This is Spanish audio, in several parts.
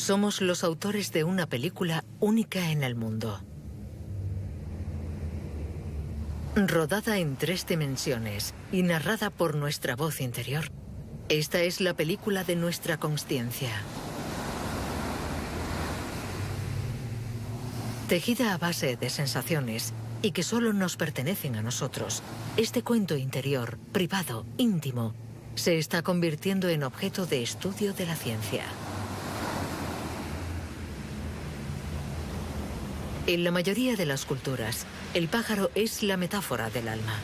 Somos los autores de una película única en el mundo. Rodada en 3 dimensiones y narrada por nuestra voz interior. Esta es la película de nuestra consciencia. Tejida a base de sensaciones y que solo nos pertenecen a nosotros, este cuento interior, privado, íntimo, se está convirtiendo en objeto de estudio de la ciencia. En la mayoría de las culturas, el pájaro es la metáfora del alma.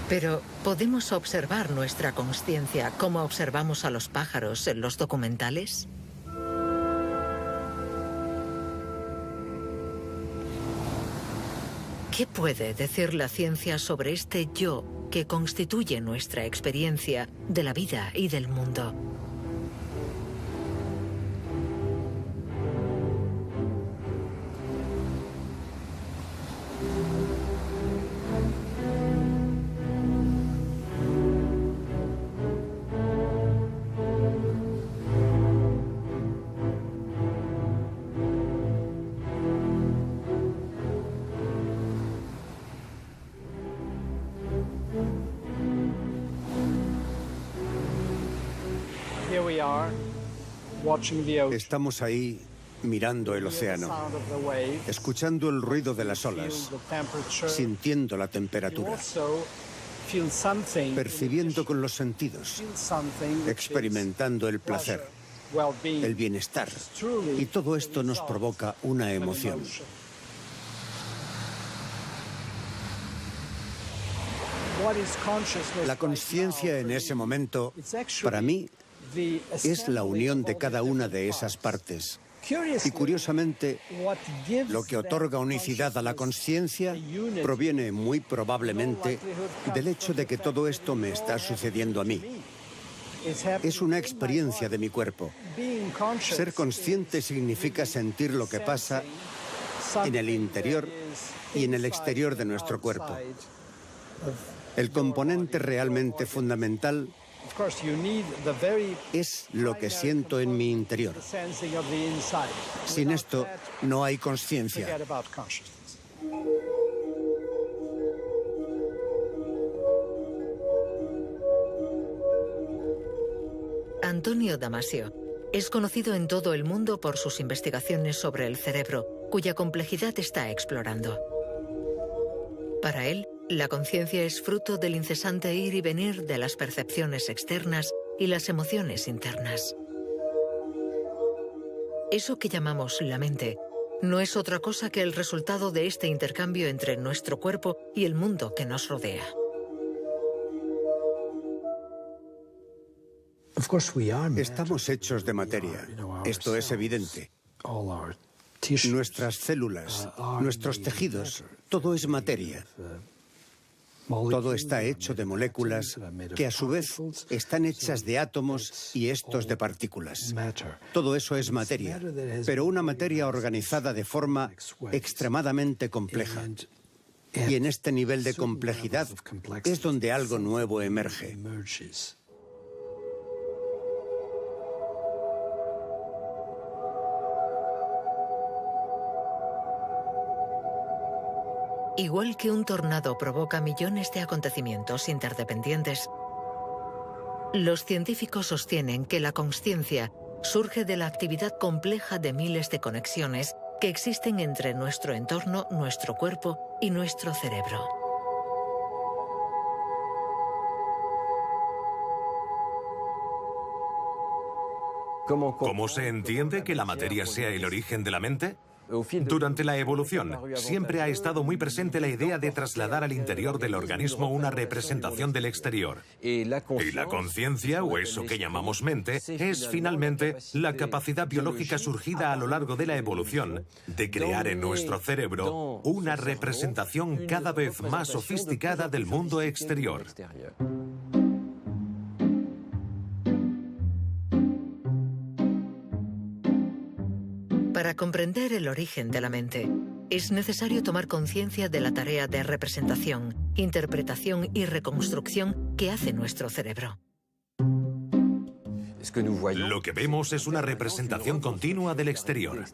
Pero, ¿podemos observar nuestra consciencia como observamos a los pájaros en los documentales? ¿Qué puede decir la ciencia sobre este yo que constituye nuestra experiencia de la vida y del mundo? Estamos ahí mirando el océano, escuchando el ruido de las olas, sintiendo la temperatura, percibiendo con los sentidos, experimentando el placer, el bienestar. Y todo esto nos provoca una emoción. La consciencia en ese momento, para mí, es la unión de cada una de esas partes. Y curiosamente, lo que otorga unicidad a la consciencia proviene muy probablemente del hecho de que todo esto me está sucediendo a mí. Es una experiencia de mi cuerpo. Ser consciente significa sentir lo que pasa en el interior y en el exterior de nuestro cuerpo. El componente realmente fundamental es lo que siento en mi interior. Sin esto, no hay consciencia. Antonio Damasio es conocido en todo el mundo por sus investigaciones sobre el cerebro, cuya complejidad está explorando. Para él, la conciencia es fruto del incesante ir y venir de las percepciones externas y las emociones internas. Eso que llamamos la mente no es otra cosa que el resultado de este intercambio entre nuestro cuerpo y el mundo que nos rodea. Estamos hechos de materia. Esto es evidente. Nuestras células, nuestros tejidos, todo es materia. Todo está hecho de moléculas que a su vez están hechas de átomos y estos de partículas. Todo eso es materia, pero una materia organizada de forma extremadamente compleja. Y en este nivel de complejidad es donde algo nuevo emerge. Igual que un tornado provoca millones de acontecimientos interdependientes, los científicos sostienen que la consciencia surge de la actividad compleja de miles de conexiones que existen entre nuestro entorno, nuestro cuerpo y nuestro cerebro. ¿Cómo se entiende que la materia sea el origen de la mente? Durante la evolución, siempre ha estado muy presente la idea de trasladar al interior del organismo una representación del exterior. Y la conciencia, o eso que llamamos mente, es finalmente la capacidad biológica surgida a lo largo de la evolución de crear en nuestro cerebro una representación cada vez más sofisticada del mundo exterior. Para comprender el origen de la mente, es necesario tomar conciencia de la tarea de representación, interpretación y reconstrucción que hace nuestro cerebro. Lo que vemos es una representación continua del exterior.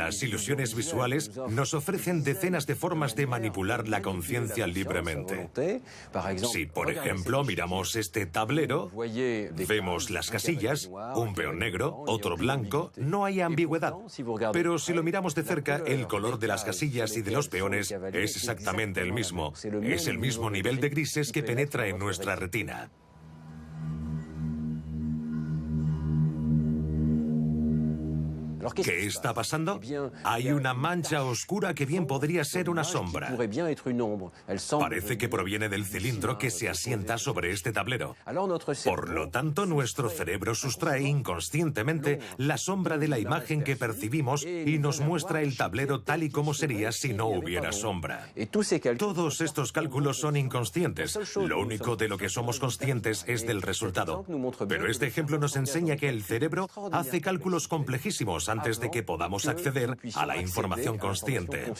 Las ilusiones visuales nos ofrecen decenas de formas de manipular la conciencia libremente. Si, por ejemplo, miramos este tablero, vemos las casillas, un peón negro, otro blanco, no hay ambigüedad. Pero si lo miramos de cerca, el color de las casillas y de los peones es exactamente el mismo. Es el mismo nivel de grises que penetra en nuestra retina. ¿Qué está pasando? Hay una mancha oscura que bien podría ser una sombra. Parece que proviene del cilindro que se asienta sobre este tablero. Por lo tanto, nuestro cerebro sustrae inconscientemente la sombra de la imagen que percibimos y nos muestra el tablero tal y como sería si no hubiera sombra. Todos estos cálculos son inconscientes. Lo único de lo que somos conscientes es del resultado. Pero este ejemplo nos enseña que el cerebro hace cálculos complejísimos antes de que podamos acceder a la información consciente.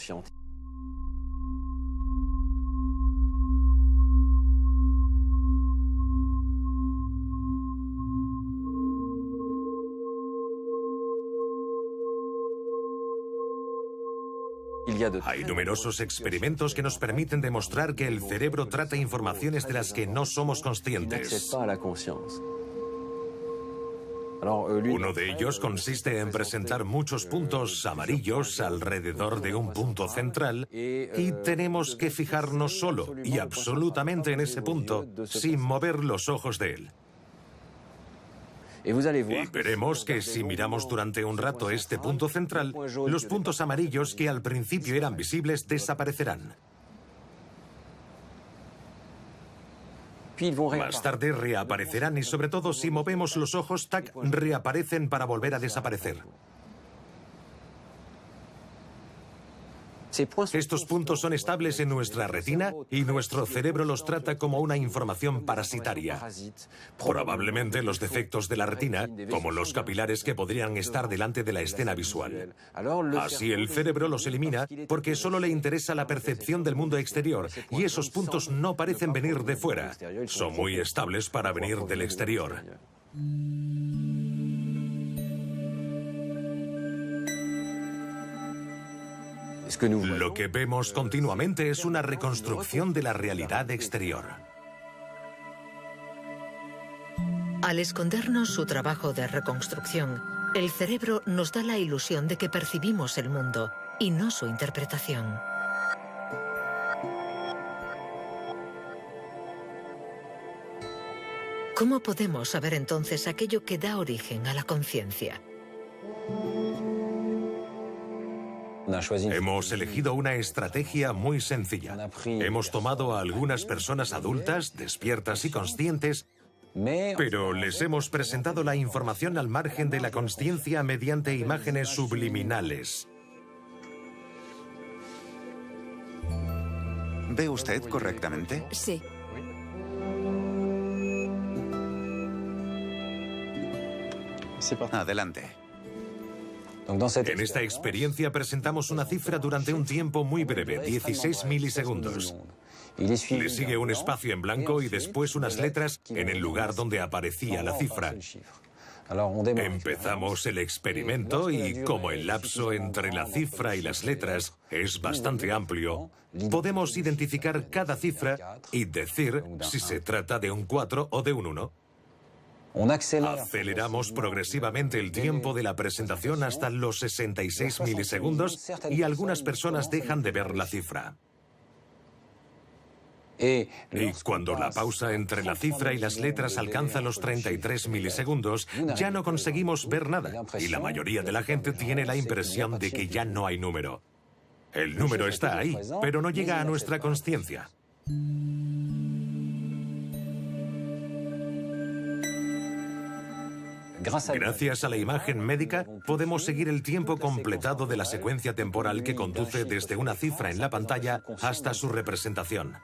Hay numerosos experimentos que nos permiten demostrar que el cerebro trata informaciones de las que no somos conscientes. Uno de ellos consiste en presentar muchos puntos amarillos alrededor de un punto central y tenemos que fijarnos solo y absolutamente en ese punto sin mover los ojos de él. Y veremos que si miramos durante un rato este punto central, los puntos amarillos que al principio eran visibles desaparecerán. Más tarde reaparecerán y sobre todo si movemos los ojos, tac, reaparecen para volver a desaparecer. Estos puntos son estables en nuestra retina y nuestro cerebro los trata como una información parasitaria. Probablemente los defectos de la retina, como los capilares que podrían estar delante de la escena visual. Así el cerebro los elimina porque solo le interesa la percepción del mundo exterior y esos puntos no parecen venir de fuera. Son muy estables para venir del exterior. Lo que vemos continuamente es una reconstrucción de la realidad exterior. Al escondernos su trabajo de reconstrucción, el cerebro nos da la ilusión de que percibimos el mundo y no su interpretación. ¿Cómo podemos saber entonces aquello que da origen a la conciencia? Hemos elegido una estrategia muy sencilla. Hemos tomado a algunas personas adultas, despiertas y conscientes, pero les hemos presentado la información al margen de la consciencia mediante imágenes subliminales. ¿Ve usted correctamente? Sí. Adelante. En esta experiencia presentamos una cifra durante un tiempo muy breve, 16 milisegundos. Le sigue un espacio en blanco y después unas letras en el lugar donde aparecía la cifra. Empezamos el experimento y como el lapso entre la cifra y las letras es bastante amplio, podemos identificar cada cifra y decir si se trata de un 4 o de un 1. Aceleramos progresivamente el tiempo de la presentación hasta los 66 milisegundos y algunas personas dejan de ver la cifra. Y cuando la pausa entre la cifra y las letras alcanza los 33 milisegundos, ya no conseguimos ver nada y la mayoría de la gente tiene la impresión de que ya no hay número. El número está ahí, pero no llega a nuestra consciencia. Gracias a la imagen médica, podemos seguir el tiempo completado de la secuencia temporal que conduce desde una cifra en la pantalla hasta su representación.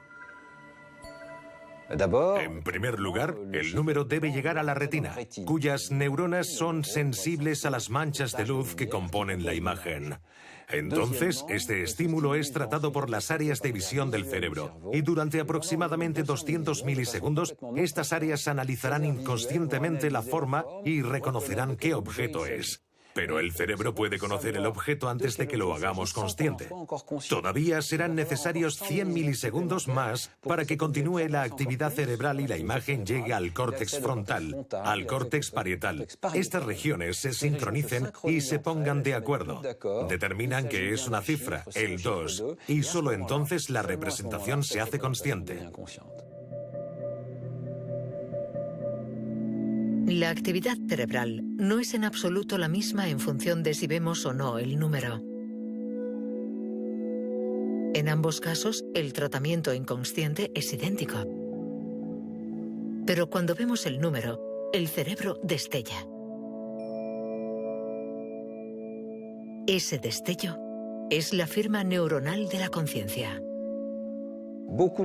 En primer lugar, el número debe llegar a la retina, cuyas neuronas son sensibles a las manchas de luz que componen la imagen. Entonces, este estímulo es tratado por las áreas de visión del cerebro y durante aproximadamente 200 milisegundos, estas áreas analizarán inconscientemente la forma y reconocerán qué objeto es. Pero el cerebro puede conocer el objeto antes de que lo hagamos consciente. Todavía serán necesarios 100 milisegundos más para que continúe la actividad cerebral y la imagen llegue al córtex frontal, al córtex parietal. Estas regiones se sincronicen y se pongan de acuerdo. Determinan que es una cifra, el 2, y solo entonces la representación se hace consciente. La actividad cerebral no es en absoluto la misma en función de si vemos o no el número. En ambos casos, el tratamiento inconsciente es idéntico. Pero cuando vemos el número, el cerebro destella. Ese destello es la firma neuronal de la conciencia.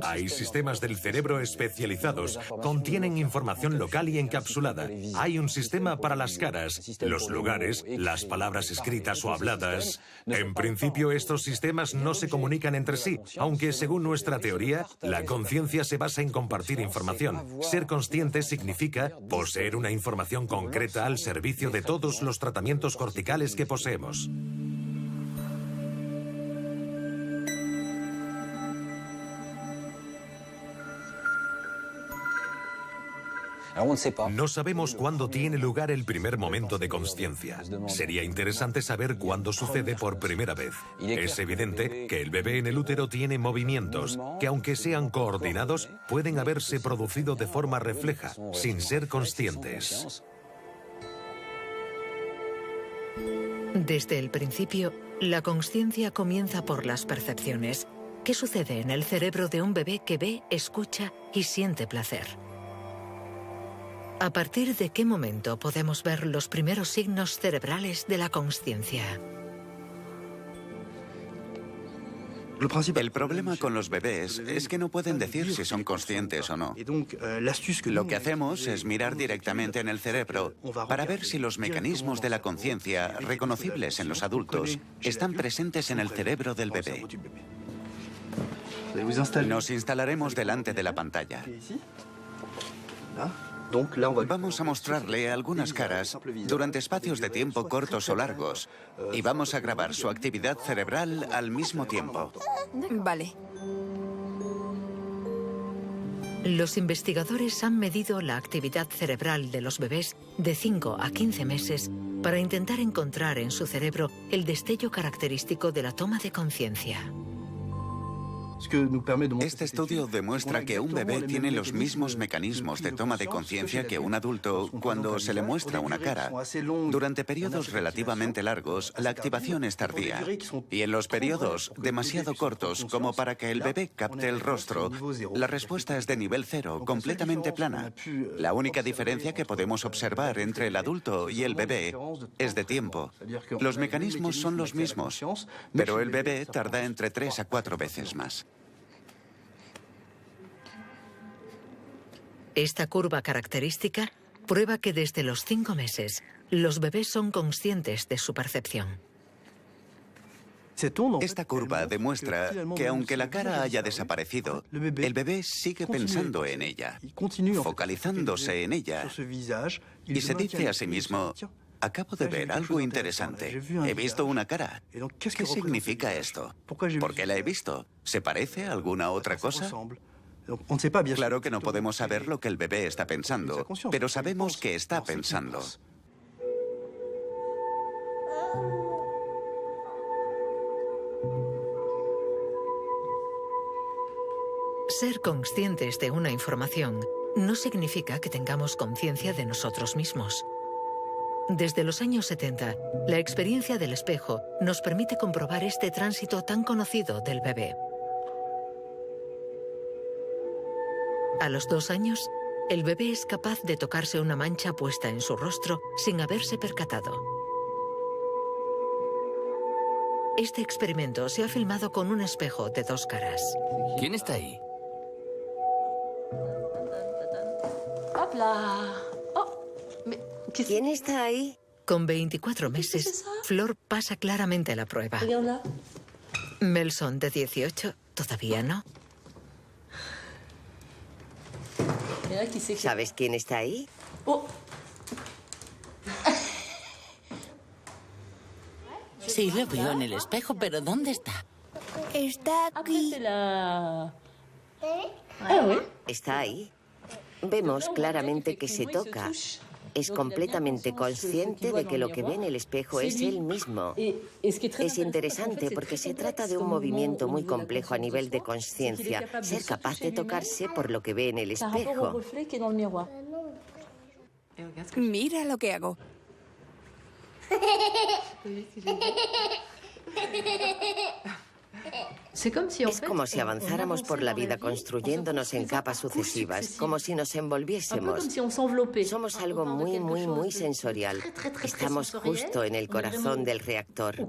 Hay sistemas del cerebro especializados, contienen información local y encapsulada. Hay un sistema para las caras, los lugares, las palabras escritas o habladas. En principio, estos sistemas no se comunican entre sí, aunque según nuestra teoría, la conciencia se basa en compartir información. Ser consciente significa poseer una información concreta al servicio de todos los tratamientos corticales que poseemos. No sabemos cuándo tiene lugar el primer momento de consciencia. Sería interesante saber cuándo sucede por primera vez. Es evidente que el bebé en el útero tiene movimientos que, aunque sean coordinados, pueden haberse producido de forma refleja, sin ser conscientes. Desde el principio, la consciencia comienza por las percepciones. ¿Qué sucede en el cerebro de un bebé que ve, escucha y siente placer? ¿A partir de qué momento podemos ver los primeros signos cerebrales de la consciencia? El problema con los bebés es que no pueden decir si son conscientes o no. Lo que hacemos es mirar directamente en el cerebro para ver si los mecanismos de la conciencia, reconocibles en los adultos, están presentes en el cerebro del bebé. Nos instalaremos delante de la pantalla. Vamos a mostrarle algunas caras durante espacios de tiempo cortos o largos y vamos a grabar su actividad cerebral al mismo tiempo. Vale. Los investigadores han medido la actividad cerebral de los bebés de 5 a 15 meses para intentar encontrar en su cerebro el destello característico de la toma de conciencia. Este estudio demuestra que un bebé tiene los mismos mecanismos de toma de conciencia que un adulto cuando se le muestra una cara. Durante periodos relativamente largos, la activación es tardía. Y en los periodos demasiado cortos como para que el bebé capte el rostro, la respuesta es de nivel 0, completamente plana. La única diferencia que podemos observar entre el adulto y el bebé es de tiempo. Los mecanismos son los mismos, pero el bebé tarda entre 3 a 4 veces más. Esta curva característica prueba que desde los 5 meses los bebés son conscientes de su percepción. Esta curva demuestra que aunque la cara haya desaparecido, el bebé sigue pensando en ella, focalizándose en ella, y se dice a sí mismo: acabo de ver algo interesante. He visto una cara. ¿Qué significa esto? ¿Por qué la he visto? ¿Se parece a alguna otra cosa? Claro que no podemos saber lo que el bebé está pensando, pero sabemos que está pensando. Ser conscientes de una información no significa que tengamos conciencia de nosotros mismos. Desde los años 70, la experiencia del espejo nos permite comprobar este tránsito tan conocido del bebé. A los 2 años, el bebé es capaz de tocarse una mancha puesta en su rostro sin haberse percatado. Este experimento se ha filmado con un espejo de 2 caras. ¿Quién está ahí? ¿Quién está ahí? Con 24 meses, Flor pasa claramente la prueba. Melson, de 18, todavía no. ¿Sabes quién está ahí? Sí, lo veo en el espejo, pero ¿dónde está? Está aquí. Está ahí. Vemos claramente que se toca. Es completamente consciente de que lo que ve en el espejo es él mismo. Es interesante porque se trata de un movimiento muy complejo a nivel de consciencia. Ser capaz de tocarse por lo que ve en el espejo. Mira lo que hago. Es como si avanzáramos por la vida construyéndonos en capas sucesivas, como si nos envolviésemos. Somos algo muy, muy, muy sensorial. Estamos justo en el corazón del reactor.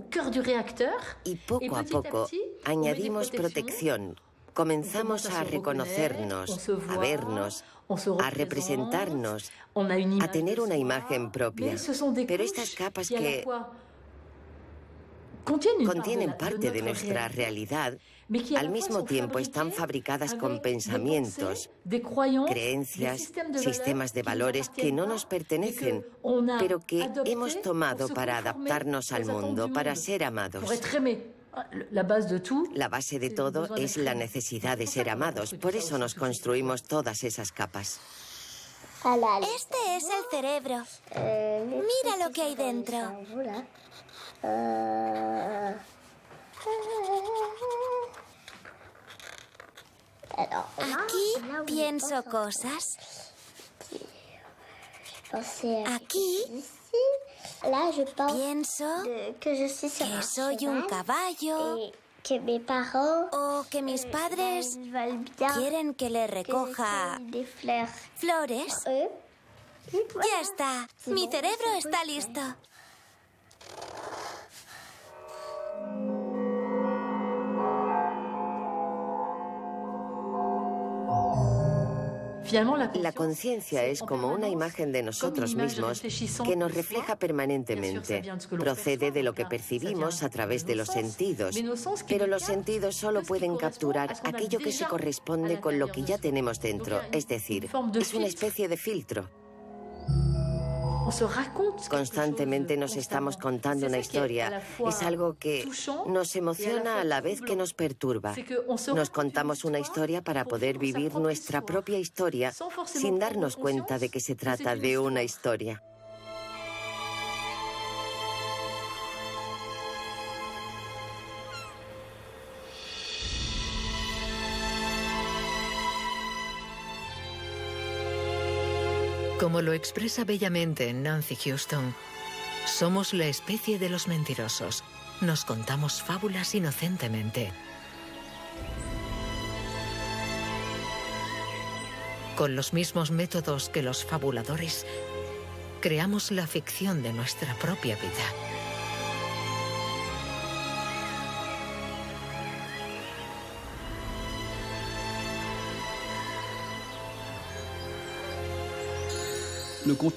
Y poco a poco añadimos protección. Comenzamos a reconocernos, a vernos, a representarnos, a tener una imagen propia. Pero estas capas que contienen parte de nuestra realidad, al mismo tiempo están fabricadas con pensamientos, creencias, sistemas de valores que no nos pertenecen, pero que hemos tomado para adaptarnos al mundo, para ser amados. La base de todo es la necesidad de ser amados, por eso nos construimos todas esas capas. Este es el cerebro. Mira lo que hay dentro. Aquí pienso cosas. Aquí pienso que soy un caballo o que mis padres quieren que le recoja flores. Ya está. Mi cerebro está listo. La conciencia es como una imagen de nosotros mismos que nos refleja permanentemente. Procede de lo que percibimos a través de los sentidos, pero los sentidos solo pueden capturar aquello que se corresponde con lo que ya tenemos dentro, es decir, es una especie de filtro. Constantemente nos estamos contando una historia. Es algo que nos emociona a la vez que nos perturba. Nos contamos una historia para poder vivir nuestra propia historia sin darnos cuenta de que se trata de una historia. Como lo expresa bellamente Nancy Houston, somos la especie de los mentirosos. Nos contamos fábulas inocentemente. Con los mismos métodos que los fabuladores, creamos la ficción de nuestra propia vida.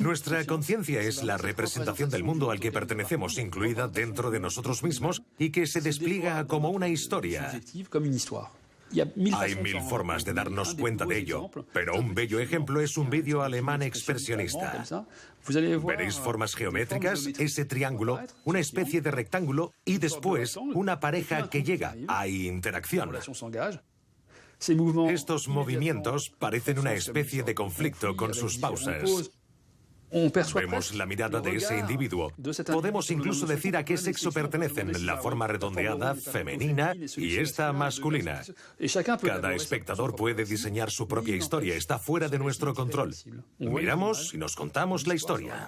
Nuestra conciencia es la representación del mundo al que pertenecemos, incluida dentro de nosotros mismos, y que se despliega como una historia. Hay 1000 formas de darnos cuenta de ello, pero un bello ejemplo es un vídeo alemán expresionista. Veréis formas geométricas, ese triángulo, una especie de rectángulo y después una pareja que llega. Hay interacción. Estos movimientos parecen una especie de conflicto con sus pausas. Vemos la mirada de ese individuo. Podemos incluso decir a qué sexo pertenecen, la forma redondeada, femenina, y esta masculina. Cada espectador puede diseñar su propia historia, está fuera de nuestro control. Miramos y nos contamos la historia.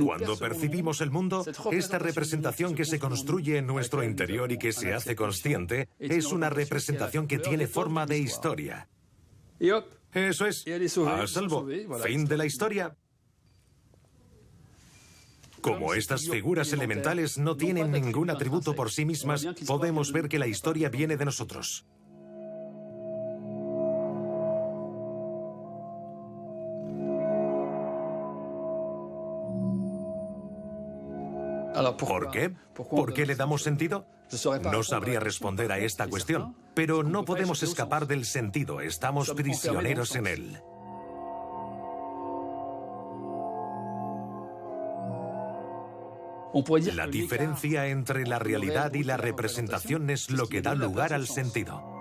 Cuando percibimos el mundo, esta representación que se construye en nuestro interior y que se hace consciente, es una representación que tiene forma de historia. Eso es, a salvo. Fin de la historia. Como estas figuras elementales no tienen ningún atributo por sí mismas, podemos ver que la historia viene de nosotros. ¿Por qué? ¿Por qué le damos sentido? No sabría responder a esta cuestión, pero no podemos escapar del sentido, estamos prisioneros en él. La diferencia entre la realidad y la representación es lo que da lugar al sentido.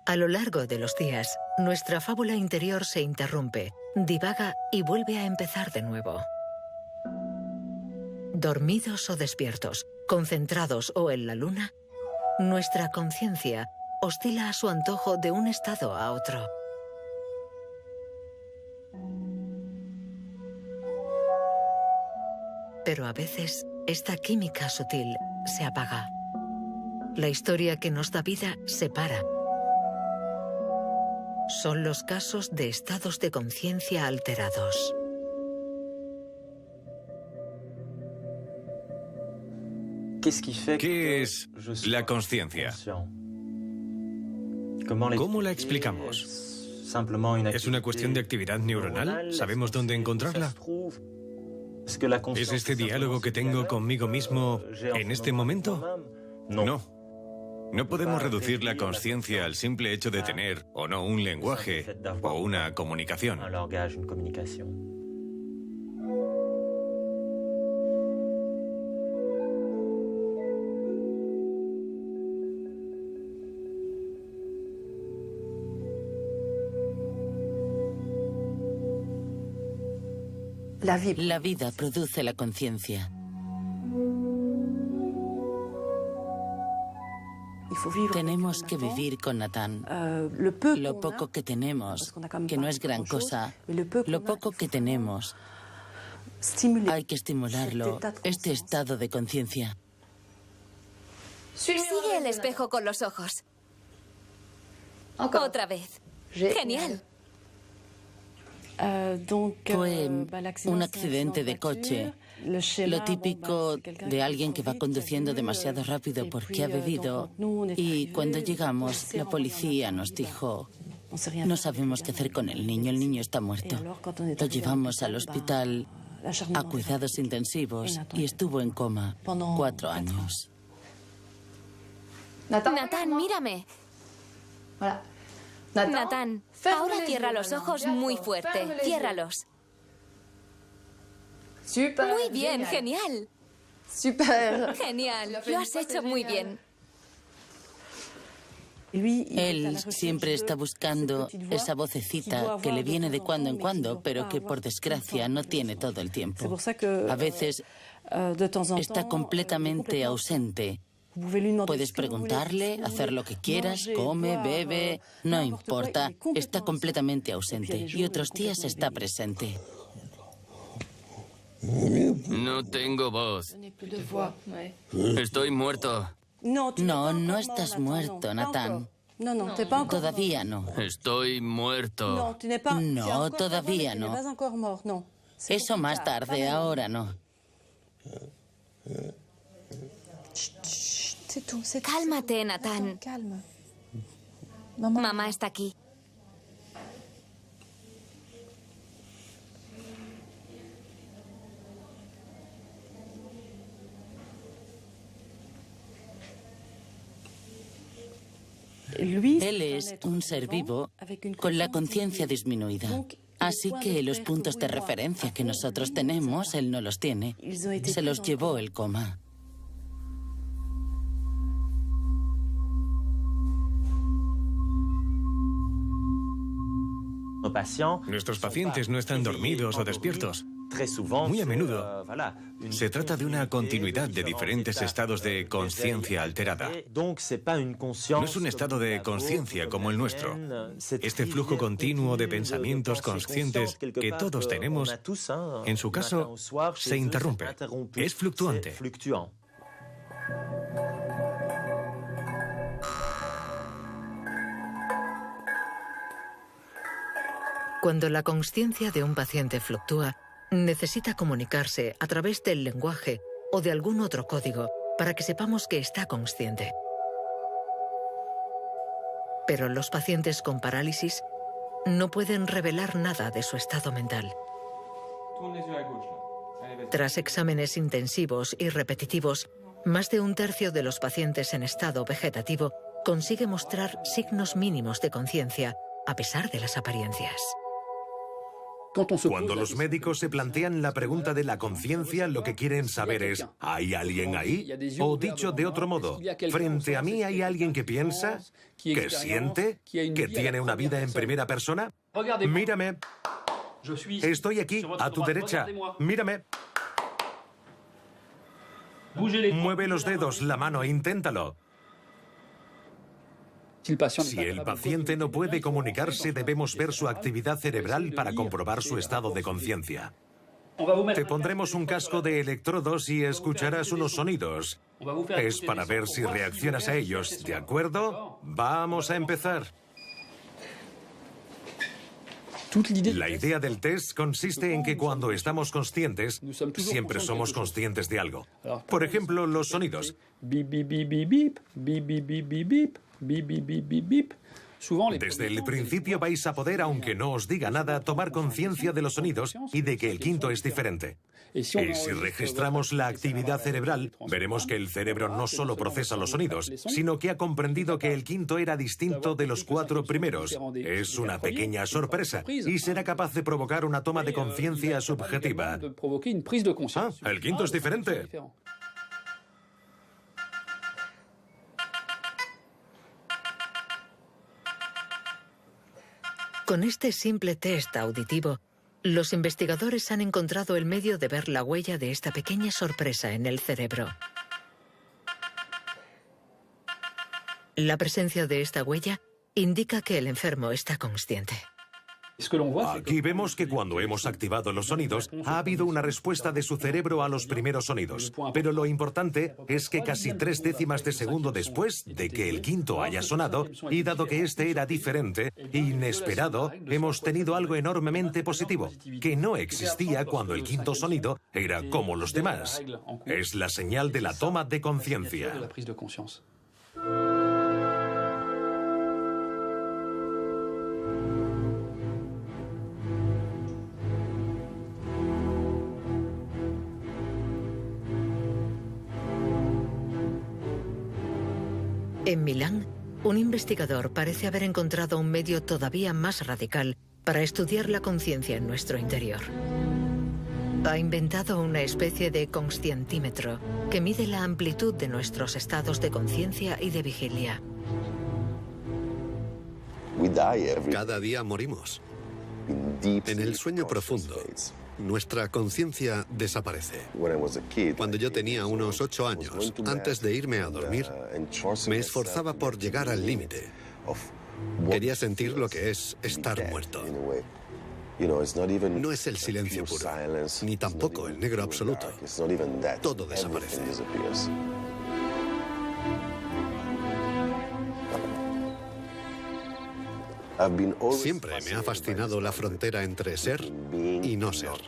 A lo largo de los días, nuestra fábula interior se interrumpe, divaga y vuelve a empezar de nuevo. Dormidos o despiertos, concentrados o en la luna, nuestra conciencia oscila a su antojo de un estado a otro. Pero a veces, esta química sutil se apaga. La historia que nos da vida se para. Son los casos de estados de conciencia alterados. ¿Qué es la consciencia? ¿Cómo la explicamos? ¿Es una cuestión de actividad neuronal? ¿Sabemos dónde encontrarla? ¿Es este diálogo que tengo conmigo mismo en este momento? No. No podemos reducir la consciencia al simple hecho de tener o no un lenguaje o una comunicación. La vida produce la conciencia. Tenemos que vivir con Nathan. Lo poco que tenemos, que no es gran cosa, lo poco que tenemos, hay que estimularlo, este estado de conciencia. Sigue el espejo con los ojos. Otra vez. Genial. Fue un accidente de coche. Lo típico de alguien que va conduciendo demasiado rápido porque ha bebido. Y cuando llegamos, la policía nos dijo, no sabemos qué hacer con el niño está muerto. Lo llevamos al hospital a cuidados intensivos y estuvo en coma 4 años. Nathan, mírame. Nathan, ahora cierra los ojos muy fuerte. Ciérralos. Muy bien, genial. Genial, lo has hecho muy bien. Él siempre está buscando esa vocecita que le viene de cuando en cuando, pero que por desgracia no tiene todo el tiempo. A veces está completamente ausente. Puedes preguntarle, hacer lo que quieras, come, bebe, no importa, está completamente ausente. Y otros días está presente. No tengo voz. Estoy muerto. No estás muerto, Nathan. Todavía no. Estoy muerto. No, todavía no. Eso más tarde, ahora no. Cálmate, Nathan. Mamá está aquí. Él es un ser vivo con la conciencia disminuida. Así que los puntos de referencia que nosotros tenemos, él no los tiene. Se los llevó el coma. Nuestros pacientes no están dormidos o despiertos. Muy a menudo se trata de una continuidad de diferentes estados de conciencia alterada. No es un estado de conciencia como el nuestro. Este flujo continuo de pensamientos conscientes que todos tenemos, en su caso, se interrumpe. Es fluctuante. Cuando la consciencia de un paciente fluctúa, necesita comunicarse a través del lenguaje o de algún otro código para que sepamos que está consciente. Pero los pacientes con parálisis no pueden revelar nada de su estado mental. Tras exámenes intensivos y repetitivos, más de un tercio de los pacientes en estado vegetativo consigue mostrar signos mínimos de conciencia, a pesar de las apariencias. Cuando los médicos se plantean la pregunta de la conciencia, lo que quieren saber es, ¿hay alguien ahí? O dicho de otro modo, ¿frente a mí hay alguien que piensa, que siente, que tiene una vida en primera persona? Mírame. Estoy aquí, a tu derecha. Mírame. Mueve los dedos, la mano, inténtalo. Si el paciente no puede comunicarse, debemos ver su actividad cerebral para comprobar su estado de conciencia. Te pondremos un casco de electrodos y escucharás unos sonidos. Es para ver si reaccionas a ellos, ¿de acuerdo? Vamos a empezar. La idea del test consiste en que cuando estamos conscientes, siempre somos conscientes de algo. Por ejemplo, los sonidos. Desde el principio vais a poder, aunque no os diga nada, tomar conciencia de los sonidos y de que el quinto es diferente. Y si registramos la actividad cerebral, veremos que el cerebro no solo procesa los sonidos, sino que ha comprendido que el quinto era distinto de los 4 primeros. Es una pequeña sorpresa y será capaz de provocar una toma de conciencia subjetiva. Ah, el quinto es diferente. Con este simple test auditivo, los investigadores han encontrado el medio de ver la huella de esta pequeña sorpresa en el cerebro. La presencia de esta huella indica que el enfermo está consciente. Aquí vemos que cuando hemos activado los sonidos, ha habido una respuesta de su cerebro a los primeros sonidos. Pero lo importante es que casi 3 décimas de segundo después de que el quinto haya sonado, y dado que este era diferente, inesperado, hemos tenido algo enormemente positivo, que no existía cuando el quinto sonido era como los demás. Es la señal de la toma de conciencia. En Milán, un investigador parece haber encontrado un medio todavía más radical para estudiar la conciencia en nuestro interior. Ha inventado una especie de conscientímetro que mide la amplitud de nuestros estados de conciencia y de vigilia. Cada día morimos. En el sueño profundo, nuestra conciencia desaparece. Cuando yo tenía unos 8 años, antes de irme a dormir, me esforzaba por llegar al límite. Quería sentir lo que es estar muerto. No es el silencio puro, ni tampoco el negro absoluto. Todo desaparece. Siempre me ha fascinado la frontera entre ser y no ser.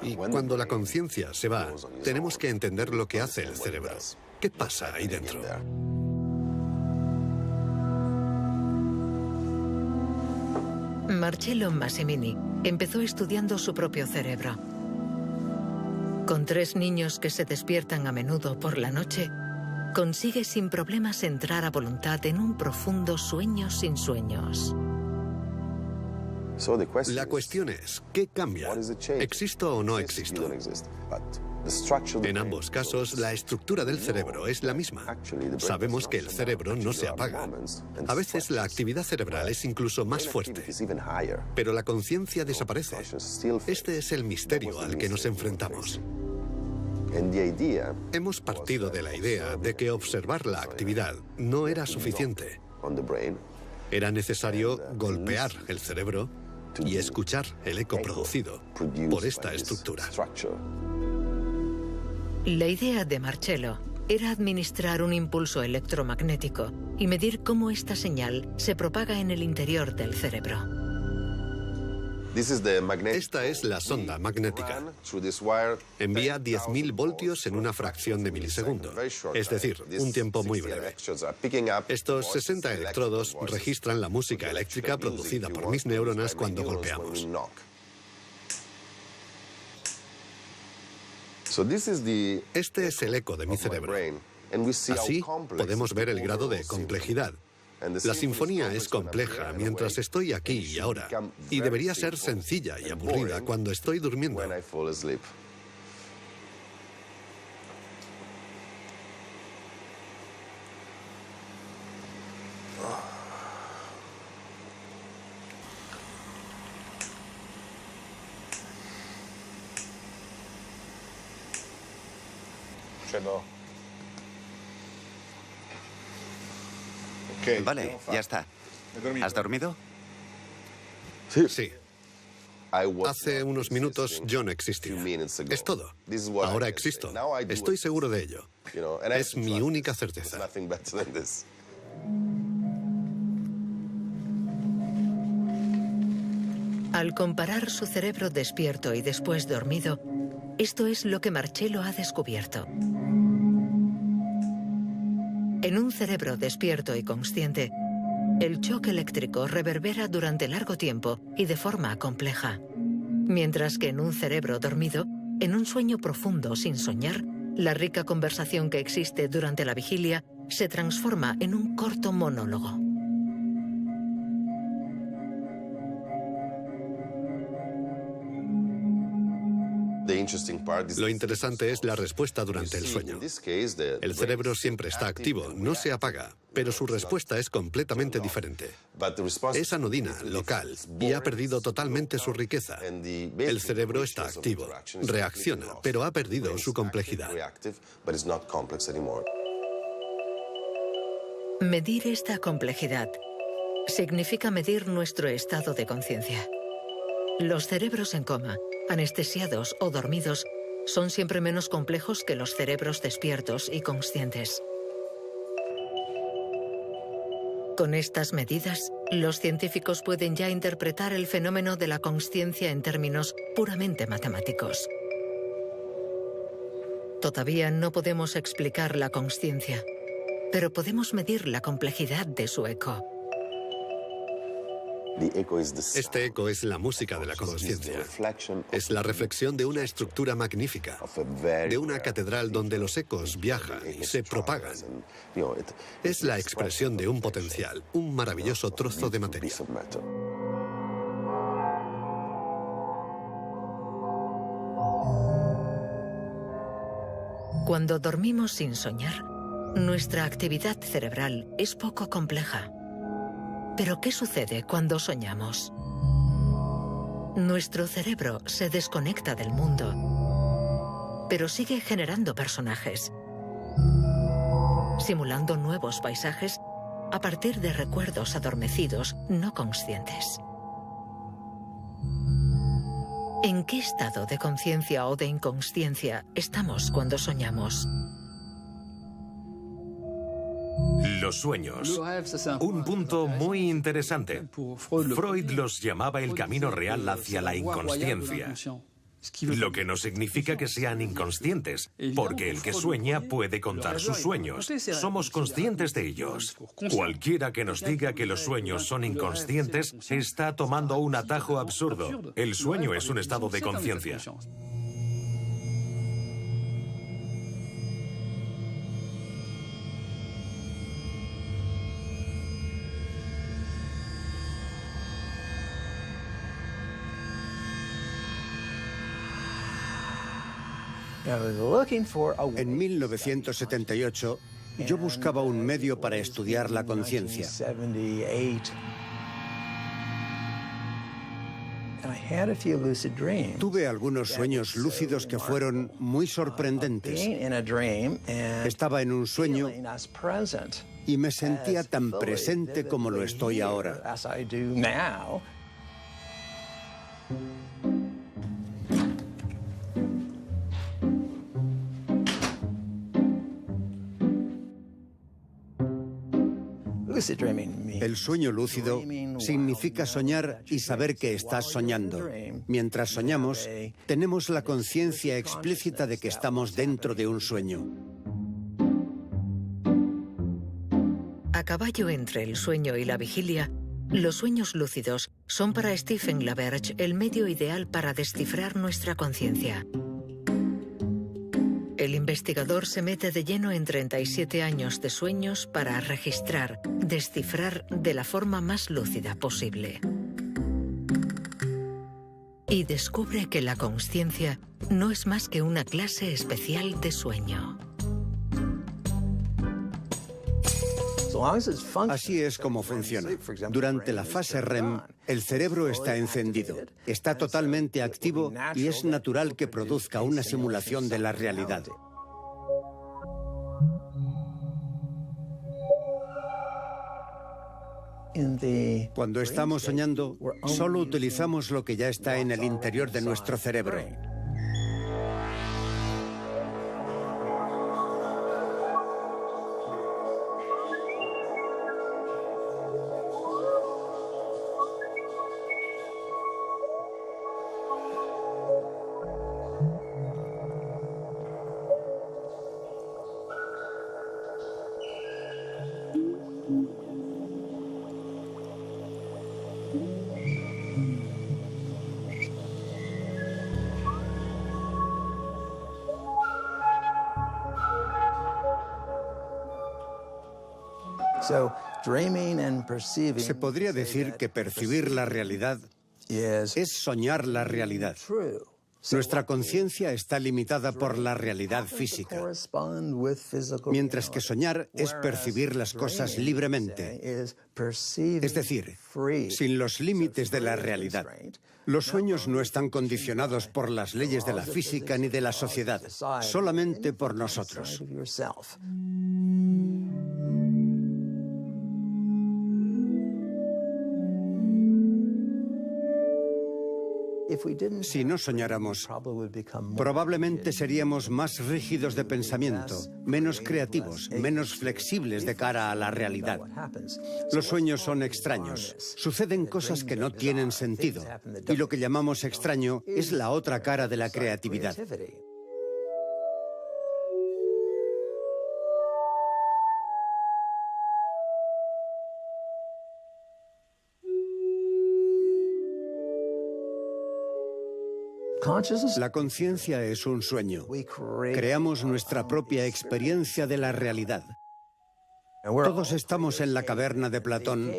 Y cuando la conciencia se va, tenemos que entender lo que hace el cerebro. ¿Qué pasa ahí dentro? Marcello Massimini empezó estudiando su propio cerebro. Con 3 niños que se despiertan a menudo por la noche, consigue sin problemas entrar a voluntad en un profundo sueño sin sueños. La cuestión es, ¿qué cambia? ¿Existo o no existo? En ambos casos, la estructura del cerebro es la misma. Sabemos que el cerebro no se apaga. A veces la actividad cerebral es incluso más fuerte, pero la conciencia desaparece. Este es el misterio al que nos enfrentamos. Hemos partido de la idea de que observar la actividad no era suficiente. Era necesario golpear el cerebro y escuchar el eco producido por esta estructura. La idea de Marcello era administrar un impulso electromagnético y medir cómo esta señal se propaga en el interior del cerebro. Esta es la sonda magnética. Envía 10.000 voltios en una fracción de milisegundo, es decir, un tiempo muy breve. Estos 60 electrodos registran la música eléctrica producida por mis neuronas cuando golpeamos. Este es el eco de mi cerebro. Así podemos ver el grado de complejidad. La sinfonía es compleja mientras estoy aquí y ahora, y debería ser sencilla y aburrida cuando estoy durmiendo. Vale, ya está. ¿Has dormido? Sí. Hace unos minutos yo no existía. Es todo. Ahora existo. Estoy seguro de ello. Es mi única certeza. Al comparar su cerebro despierto y después dormido, esto es lo que Marcello ha descubierto. En un cerebro despierto y consciente, el choque eléctrico reverbera durante largo tiempo y de forma compleja. Mientras que en un cerebro dormido, en un sueño profundo sin soñar, la rica conversación que existe durante la vigilia se transforma en un corto monólogo. Lo interesante es la respuesta durante el sueño. El cerebro siempre está activo, no se apaga, pero su respuesta es completamente diferente. Es anodina, local, y ha perdido totalmente su riqueza. El cerebro está activo, reacciona, pero ha perdido su complejidad. Medir esta complejidad significa medir nuestro estado de conciencia. Los cerebros en coma, anestesiados o dormidos, son siempre menos complejos que los cerebros despiertos y conscientes. Con estas medidas, los científicos pueden ya interpretar el fenómeno de la consciencia en términos puramente matemáticos. Todavía no podemos explicar la consciencia, pero podemos medir la complejidad de su eco. Este eco es la música de la conciencia. Es la reflexión de una estructura magnífica, de una catedral donde los ecos viajan y se propagan. Es la expresión de un potencial, un maravilloso trozo de materia. Cuando dormimos sin soñar, nuestra actividad cerebral es poco compleja. Pero ¿qué sucede cuando soñamos? Nuestro cerebro se desconecta del mundo, pero sigue generando personajes, simulando nuevos paisajes a partir de recuerdos adormecidos no conscientes. ¿En qué estado de conciencia o de inconsciencia estamos cuando soñamos? Los sueños. Un punto muy interesante. Freud los llamaba el camino real hacia la inconsciencia. Lo que no significa que sean inconscientes, porque el que sueña puede contar sus sueños. Somos conscientes de ellos. Cualquiera que nos diga que los sueños son inconscientes está tomando un atajo absurdo. El sueño es un estado de conciencia. En 1978, yo buscaba un medio para estudiar la conciencia. Tuve algunos sueños lúcidos que fueron muy sorprendentes. Estaba en un sueño y me sentía tan presente como lo estoy ahora. El sueño lúcido significa soñar y saber que estás soñando. Mientras soñamos, tenemos la conciencia explícita de que estamos dentro de un sueño. A caballo entre el sueño y la vigilia, los sueños lúcidos son para Stephen LaBerge el medio ideal para descifrar nuestra conciencia. El investigador se mete de lleno en 37 años de sueños para registrar, descifrar de la forma más lúcida posible. Y descubre que la consciencia no es más que una clase especial de sueño. Así es como funciona. Durante la fase REM, el cerebro está encendido, está totalmente activo y es natural que produzca una simulación de la realidad. Cuando estamos soñando, solo utilizamos lo que ya está en el interior de nuestro cerebro. Se podría decir que percibir la realidad es soñar la realidad. Nuestra conciencia está limitada por la realidad física, mientras que soñar es percibir las cosas libremente, es decir, sin los límites de la realidad. Los sueños no están condicionados por las leyes de la física ni de la sociedad, solamente por nosotros. Si no soñáramos, probablemente seríamos más rígidos de pensamiento, menos creativos, menos flexibles de cara a la realidad. Los sueños son extraños. Suceden cosas que no tienen sentido. Y lo que llamamos extraño es la otra cara de la creatividad. La conciencia es un sueño. Creamos nuestra propia experiencia de la realidad. Todos estamos en la caverna de Platón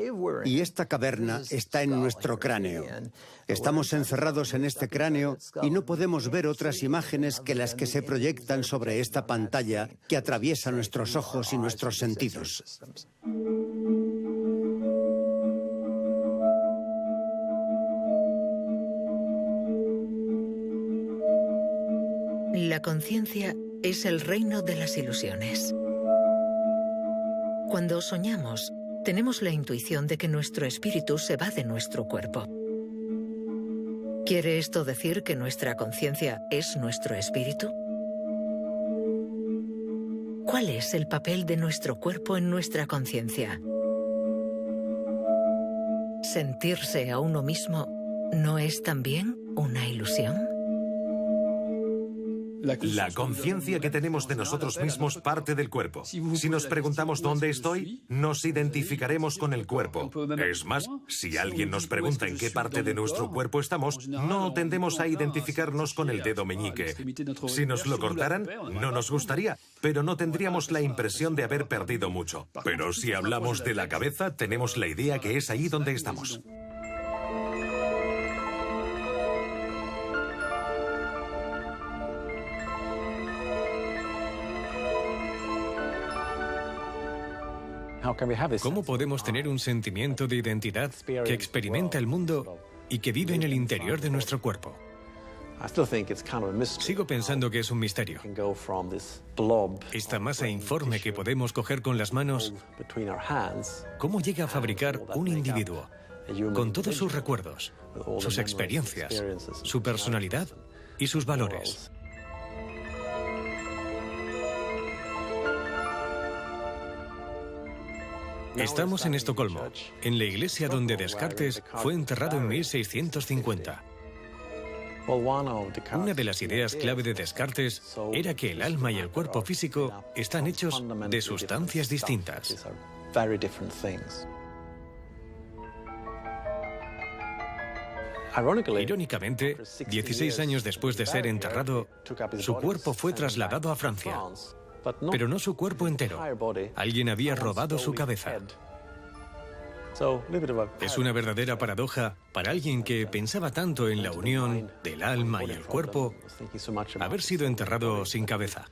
y esta caverna está en nuestro cráneo. Estamos encerrados en este cráneo y no podemos ver otras imágenes que las que se proyectan sobre esta pantalla que atraviesa nuestros ojos y nuestros sentidos. La conciencia es el reino de las ilusiones. Cuando soñamos, tenemos la intuición de que nuestro espíritu se va de nuestro cuerpo. ¿Quiere esto decir que nuestra conciencia es nuestro espíritu? ¿Cuál es el papel de nuestro cuerpo en nuestra conciencia? ¿Sentirse a uno mismo no es también una ilusión? La conciencia que tenemos de nosotros mismos parte del cuerpo. Si nos preguntamos dónde estoy, nos identificaremos con el cuerpo. Es más, si alguien nos pregunta en qué parte de nuestro cuerpo estamos, no tendemos a identificarnos con el dedo meñique. Si nos lo cortaran, no nos gustaría, pero no tendríamos la impresión de haber perdido mucho. Pero si hablamos de la cabeza, tenemos la idea que es ahí donde estamos. ¿Cómo podemos tener un sentimiento de identidad que experimenta el mundo y que vive en el interior de nuestro cuerpo? Sigo pensando que es un misterio. Esta masa informe que podemos coger con las manos, ¿cómo llega a fabricar un individuo con todos sus recuerdos, sus experiencias, su personalidad y sus valores? Estamos en Estocolmo, en la iglesia donde Descartes fue enterrado en 1650. Una de las ideas clave de Descartes era que el alma y el cuerpo físico están hechos de sustancias distintas. Irónicamente, 16 años después de ser enterrado, su cuerpo fue trasladado a Francia, pero no su cuerpo entero. Alguien había robado su cabeza. Es una verdadera paradoja para alguien que pensaba tanto en la unión del alma y el cuerpo, haber sido enterrado sin cabeza.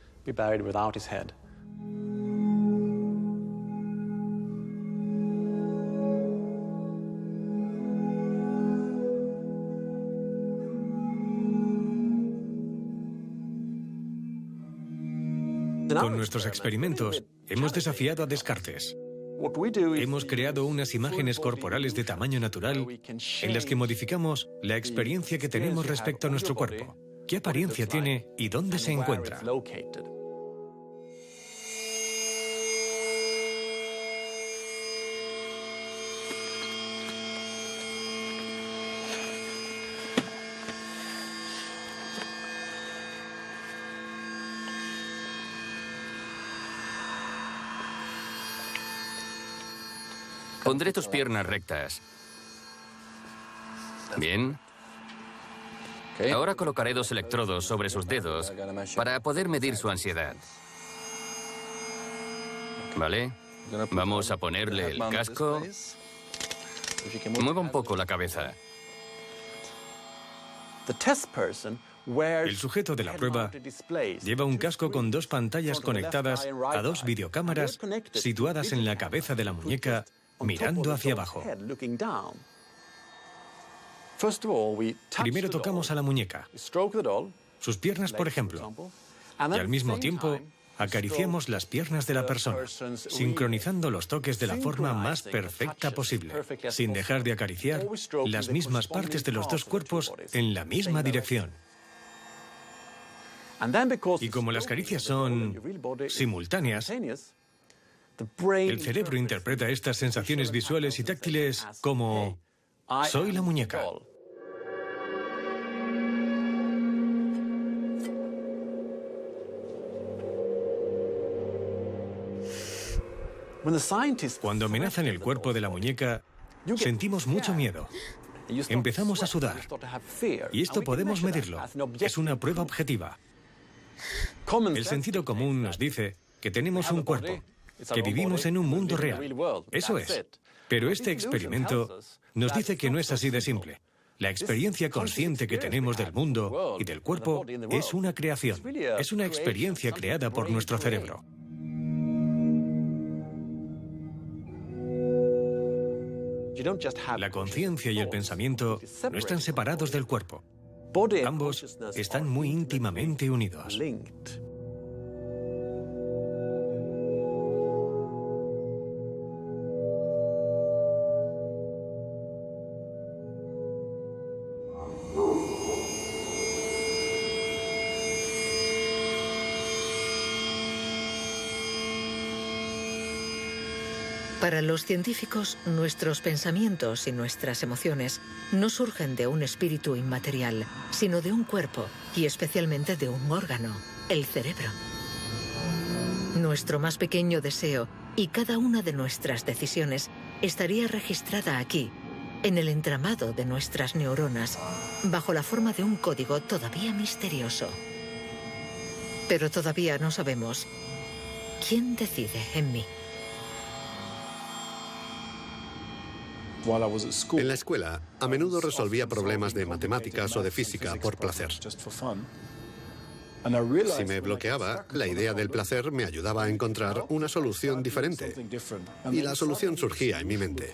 Con nuestros experimentos hemos desafiado a Descartes. Hemos creado unas imágenes corporales de tamaño natural en las que modificamos la experiencia que tenemos respecto a nuestro cuerpo. ¿Qué apariencia tiene y dónde se encuentra? Pondré tus piernas rectas. Bien. Ahora colocaré 2 electrodos sobre sus dedos para poder medir su ansiedad. ¿Vale? Vamos a ponerle el casco. Mueva un poco la cabeza. El sujeto de la prueba lleva un casco con 2 pantallas conectadas a 2 videocámaras situadas en la cabeza de la muñeca, mirando hacia abajo. Primero tocamos a la muñeca, sus piernas, por ejemplo, y al mismo tiempo acariciamos las piernas de la persona, sincronizando los toques de la forma más perfecta posible, sin dejar de acariciar las mismas partes de los 2 cuerpos en la misma dirección. Y como las caricias son simultáneas, el cerebro interpreta estas sensaciones visuales y táctiles como «soy la muñeca». Cuando amenazan el cuerpo de la muñeca, sentimos mucho miedo. Empezamos a sudar. Y esto podemos medirlo. Es una prueba objetiva. El sentido común nos dice que tenemos un cuerpo, que vivimos en un mundo real. Eso es. Pero este experimento nos dice que no es así de simple. La experiencia consciente que tenemos del mundo y del cuerpo es una creación. Es una experiencia creada por nuestro cerebro. La conciencia y el pensamiento no están separados del cuerpo. Ambos están muy íntimamente unidos. Para los científicos, nuestros pensamientos y nuestras emociones no surgen de un espíritu inmaterial, sino de un cuerpo y especialmente de un órgano, el cerebro. Nuestro más pequeño deseo y cada una de nuestras decisiones estaría registrada aquí, en el entramado de nuestras neuronas, bajo la forma de un código todavía misterioso. Pero todavía no sabemos quién decide en mí. En la escuela, a menudo resolvía problemas de matemáticas o de física por placer. Si me bloqueaba, la idea del placer me ayudaba a encontrar una solución diferente. Y la solución surgía en mi mente.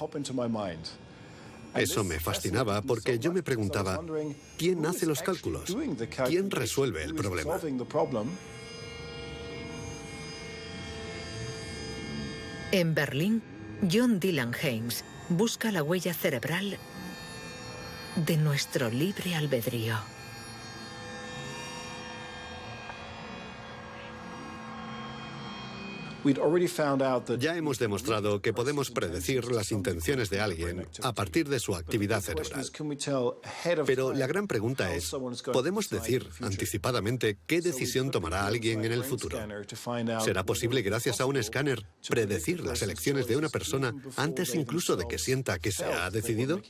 Eso me fascinaba porque yo me preguntaba, ¿quién hace los cálculos? ¿Quién resuelve el problema? En Berlín, John Dylan Haynes busca la huella cerebral de nuestro libre albedrío. Ya hemos demostrado que podemos predecir las intenciones de alguien a partir de su actividad cerebral. Pero la gran pregunta es, ¿podemos decir anticipadamente qué decisión tomará alguien en el futuro? ¿Será posible, gracias a un escáner, predecir las elecciones de una persona antes incluso de que sienta que se ha decidido?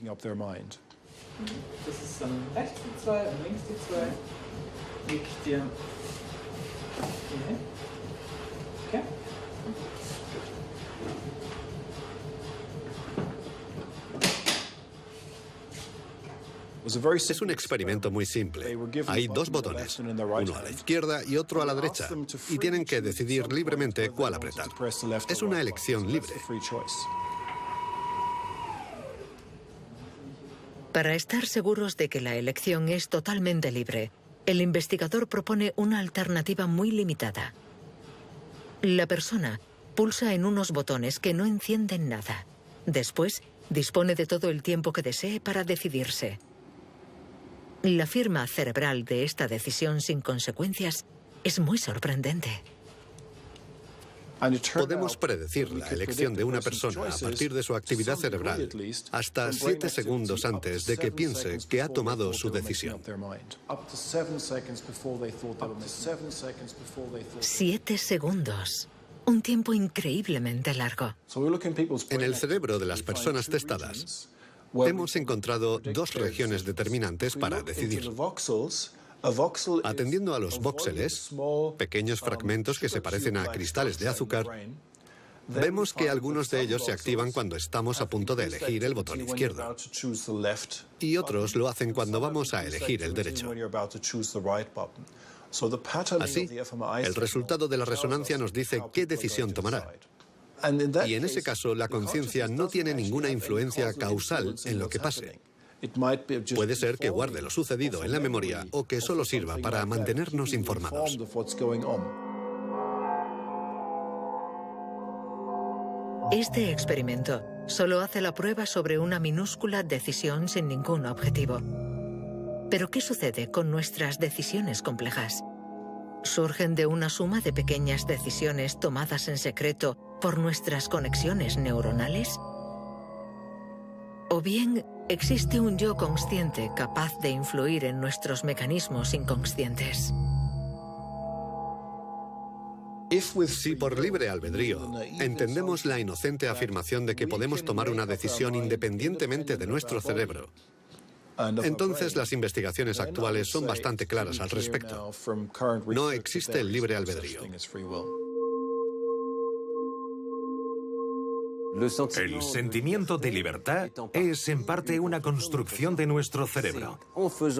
Es un experimento muy simple. Hay dos botones, uno a la izquierda y otro a la derecha, y tienen que decidir libremente cuál apretar. Es una elección libre. Para estar seguros de que la elección es totalmente libre, el investigador propone una alternativa muy limitada. La persona pulsa en unos botones que no encienden nada. Después, dispone de todo el tiempo que desee para decidirse. La firma cerebral de esta decisión sin consecuencias es muy sorprendente. Podemos predecir la elección de una persona a partir de su actividad cerebral hasta 7 segundos antes de que piense que ha tomado su decisión. 7 segundos. Un tiempo increíblemente largo. En el cerebro de las personas testadas, hemos encontrado dos regiones determinantes para decidir. Atendiendo a los voxeles, pequeños fragmentos que se parecen a cristales de azúcar, vemos que algunos de ellos se activan cuando estamos a punto de elegir el botón izquierdo, y otros lo hacen cuando vamos a elegir el derecho. Así, el resultado de la resonancia nos dice qué decisión tomará. Y en ese caso, la conciencia no tiene ninguna influencia causal en lo que pase. Puede ser que guarde lo sucedido en la memoria o que solo sirva para mantenernos informados. Este experimento solo hace la prueba sobre una minúscula decisión sin ningún objetivo. Pero ¿qué sucede con nuestras decisiones complejas? ¿Surgen de una suma de pequeñas decisiones tomadas en secreto por nuestras conexiones neuronales? ¿O bien existe un yo consciente capaz de influir en nuestros mecanismos inconscientes? Si por libre albedrío entendemos la inocente afirmación de que podemos tomar una decisión independientemente de nuestro cerebro, entonces las investigaciones actuales son bastante claras al respecto. No existe el libre albedrío. El sentimiento de libertad es en parte una construcción de nuestro cerebro.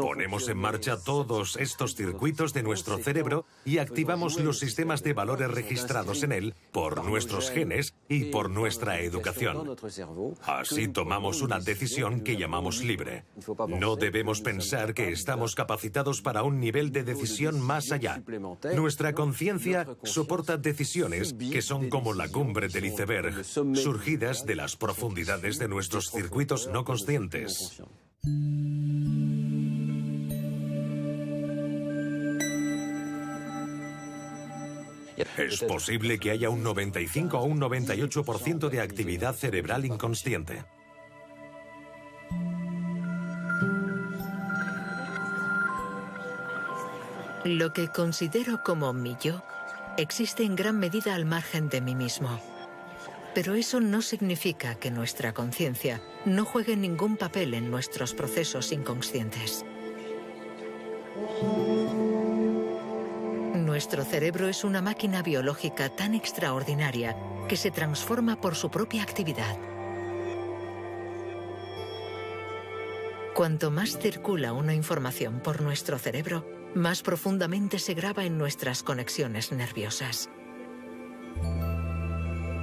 Ponemos en marcha todos estos circuitos de nuestro cerebro y activamos los sistemas de valores registrados en él por nuestros genes y por nuestra educación. Así tomamos una decisión que llamamos libre. No debemos pensar que estamos capacitados para un nivel de decisión más allá. Nuestra conciencia soporta decisiones que son como la cumbre del iceberg, surgidas de las profundidades de nuestros circuitos no conscientes. Es posible que haya un 95 o un 98% de actividad cerebral inconsciente. Lo que considero como mi yo existe en gran medida al margen de mí mismo. Pero eso no significa que nuestra conciencia no juegue ningún papel en nuestros procesos inconscientes. Nuestro cerebro es una máquina biológica tan extraordinaria que se transforma por su propia actividad. Cuanto más circula una información por nuestro cerebro, más profundamente se graba en nuestras conexiones nerviosas.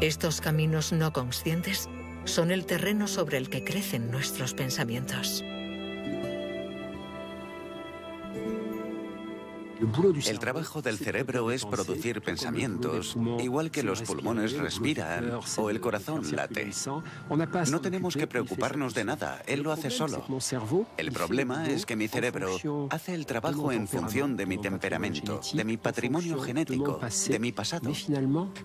Estos caminos no conscientes son el terreno sobre el que crecen nuestros pensamientos. El trabajo del cerebro es producir pensamientos, igual que los pulmones respiran o el corazón late. No tenemos que preocuparnos de nada, él lo hace solo. El problema es que mi cerebro hace el trabajo en función de mi temperamento, de mi patrimonio genético, de mi pasado.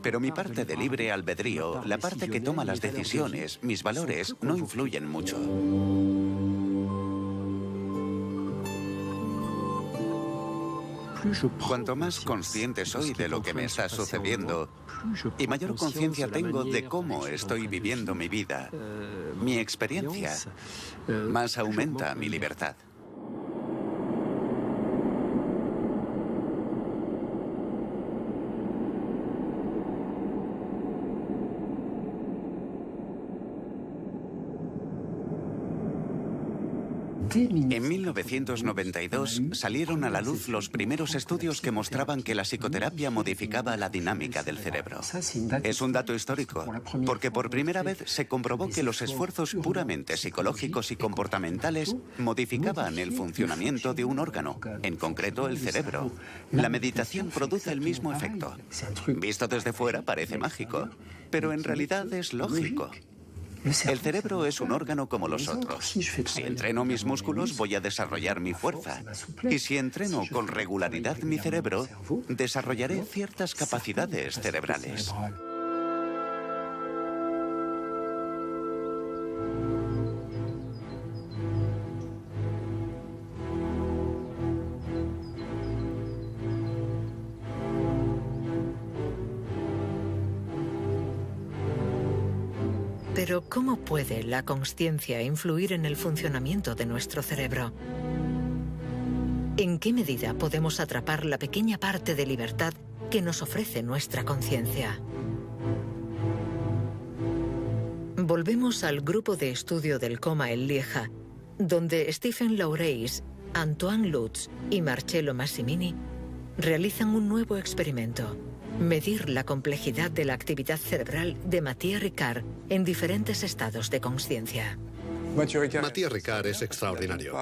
Pero mi parte de libre albedrío, la parte que toma las decisiones, mis valores, no influyen mucho. Cuanto más consciente soy de lo que me está sucediendo y mayor conciencia tengo de cómo estoy viviendo mi vida, mi experiencia, más aumenta mi libertad. En 1992 salieron a la luz los primeros estudios que mostraban que la psicoterapia modificaba la dinámica del cerebro. Es un dato histórico, porque por primera vez se comprobó que los esfuerzos puramente psicológicos y comportamentales modificaban el funcionamiento de un órgano, en concreto el cerebro. La meditación produce el mismo efecto. Visto desde fuera parece mágico, pero en realidad es lógico. El cerebro es un órgano como los otros. Si entreno mis músculos, voy a desarrollar mi fuerza. Y si entreno con regularidad mi cerebro, desarrollaré ciertas capacidades cerebrales. Pero, ¿cómo puede la consciencia influir en el funcionamiento de nuestro cerebro? ¿En qué medida podemos atrapar la pequeña parte de libertad que nos ofrece nuestra conciencia? Volvemos al grupo de estudio del coma en Lieja, donde Stephen Laureys, Antoine Lutz y Marcello Massimini realizan un nuevo experimento: medir la complejidad de la actividad cerebral de Mathieu Ricard en diferentes estados de consciencia. Mathieu Ricard es extraordinario.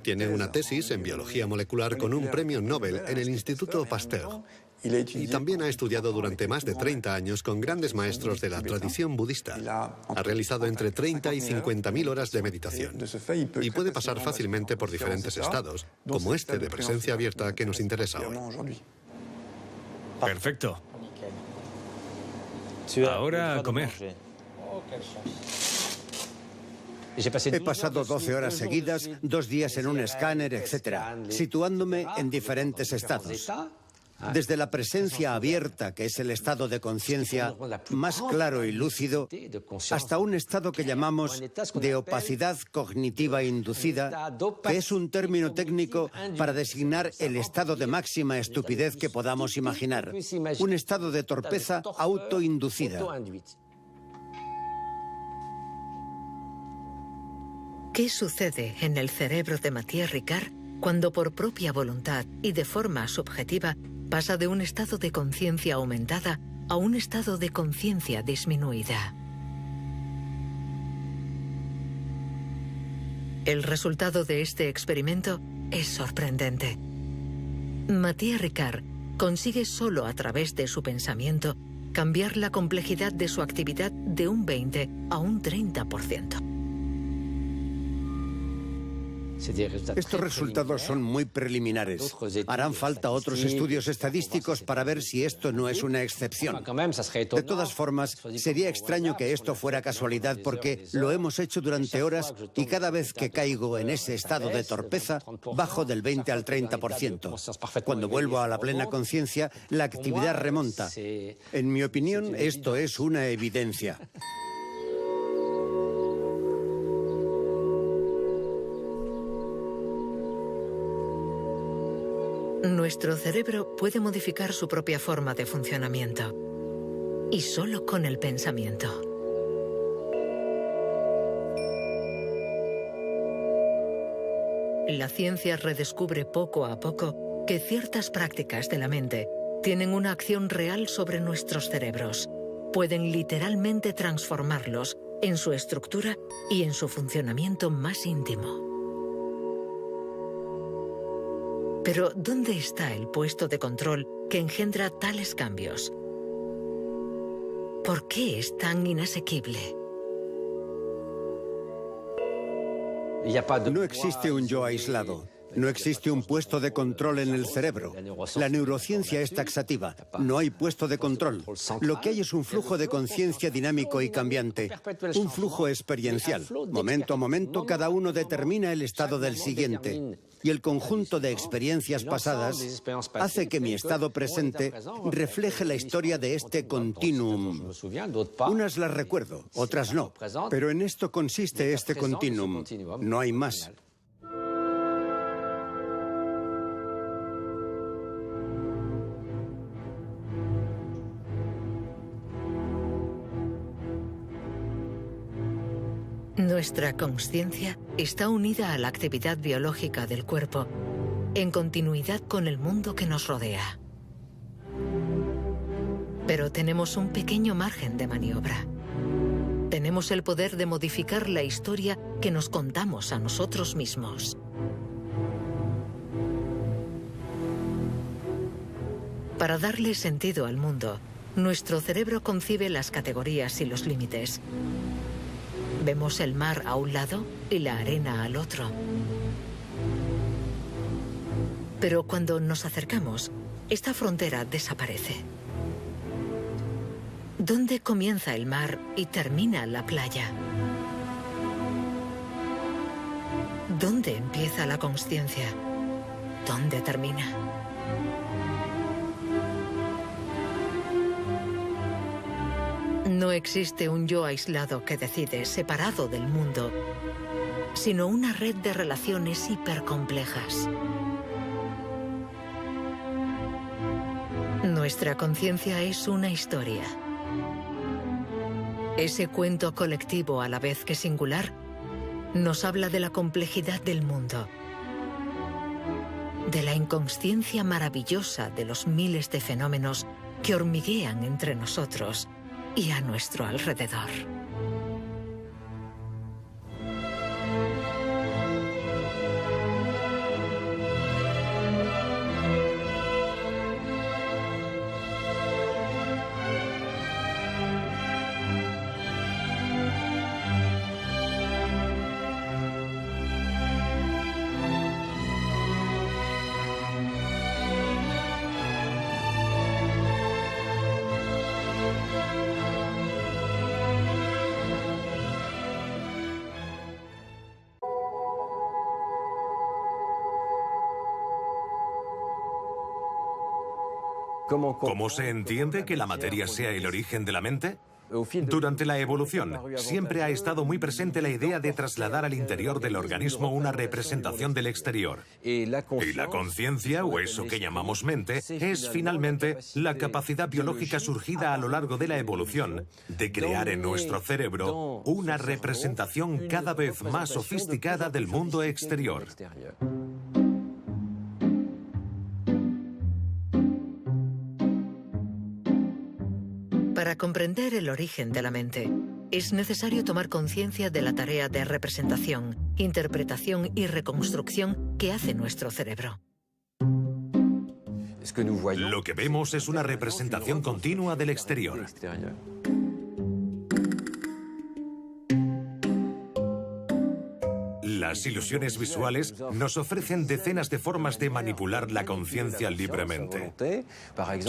Tiene una tesis en biología molecular con un premio Nobel en el Instituto Pasteur. Y también ha estudiado durante más de 30 años con grandes maestros de la tradición budista. Ha realizado entre 30 y 50.000 horas de meditación. Y puede pasar fácilmente por diferentes estados, como este de presencia abierta que nos interesa hoy. Perfecto. Ahora a comer. He pasado 12 horas seguidas, 2 días en un escáner, etc., situándome en diferentes estados. Desde la presencia abierta, que es el estado de conciencia más claro y lúcido, hasta un estado que llamamos de opacidad cognitiva inducida, que es un término técnico para designar el estado de máxima estupidez que podamos imaginar, un estado de torpeza autoinducida. ¿Qué sucede en el cerebro de Mathieu Ricard cuando por propia voluntad y de forma subjetiva pasa de un estado de conciencia aumentada a un estado de conciencia disminuida? El resultado de este experimento es sorprendente. Mathieu Ricard consigue solo a través de su pensamiento cambiar la complejidad de su actividad de un 20 a un 30%. Estos resultados son muy preliminares. Harán falta otros estudios estadísticos para ver si esto no es una excepción. De todas formas, sería extraño que esto fuera casualidad porque lo hemos hecho durante horas y cada vez que caigo en ese estado de torpeza, bajo del 20 al 30%. Cuando vuelvo a la plena conciencia, la actividad remonta. En mi opinión, esto es una evidencia. Nuestro cerebro puede modificar su propia forma de funcionamiento, y solo con el pensamiento. La ciencia redescubre poco a poco que ciertas prácticas de la mente tienen una acción real sobre nuestros cerebros. Pueden literalmente transformarlos en su estructura y en su funcionamiento más íntimo. Pero ¿dónde está el puesto de control que engendra tales cambios? ¿Por qué es tan inasequible? No existe un yo aislado. No existe un puesto de control en el cerebro. La neurociencia es taxativa. No hay puesto de control. Lo que hay es un flujo de conciencia dinámico y cambiante. Un flujo experiencial. Momento a momento, cada uno determina el estado del siguiente. Y el conjunto de experiencias pasadas hace que mi estado presente refleje la historia de este continuum. Unas las recuerdo, otras no. Pero en esto consiste este continuum. No hay más. Nuestra consciencia está unida a la actividad biológica del cuerpo, en continuidad con el mundo que nos rodea. Pero tenemos un pequeño margen de maniobra. Tenemos el poder de modificar la historia que nos contamos a nosotros mismos. Para darle sentido al mundo, nuestro cerebro concibe las categorías y los límites. Vemos el mar a un lado y la arena al otro. Pero cuando nos acercamos, esta frontera desaparece. ¿Dónde comienza el mar y termina la playa? ¿Dónde empieza la consciencia? ¿Dónde termina? No existe un yo aislado que decide, separado del mundo, sino una red de relaciones hipercomplejas. Nuestra conciencia es una historia. Ese cuento colectivo, a la vez que singular, nos habla de la complejidad del mundo, de la inconsciencia maravillosa de los miles de fenómenos que hormiguean entre nosotros y a nuestro alrededor. ¿Cómo se entiende que la materia sea el origen de la mente? Durante la evolución, siempre ha estado muy presente la idea de trasladar al interior del organismo una representación del exterior. Y la conciencia, o eso que llamamos mente, es finalmente la capacidad biológica surgida a lo largo de la evolución de crear en nuestro cerebro una representación cada vez más sofisticada del mundo exterior. Para comprender el origen de la mente, es necesario tomar conciencia de la tarea de representación, interpretación y reconstrucción que hace nuestro cerebro. Lo que vemos es una representación continua del exterior. Las ilusiones visuales nos ofrecen decenas de formas de manipular la conciencia libremente.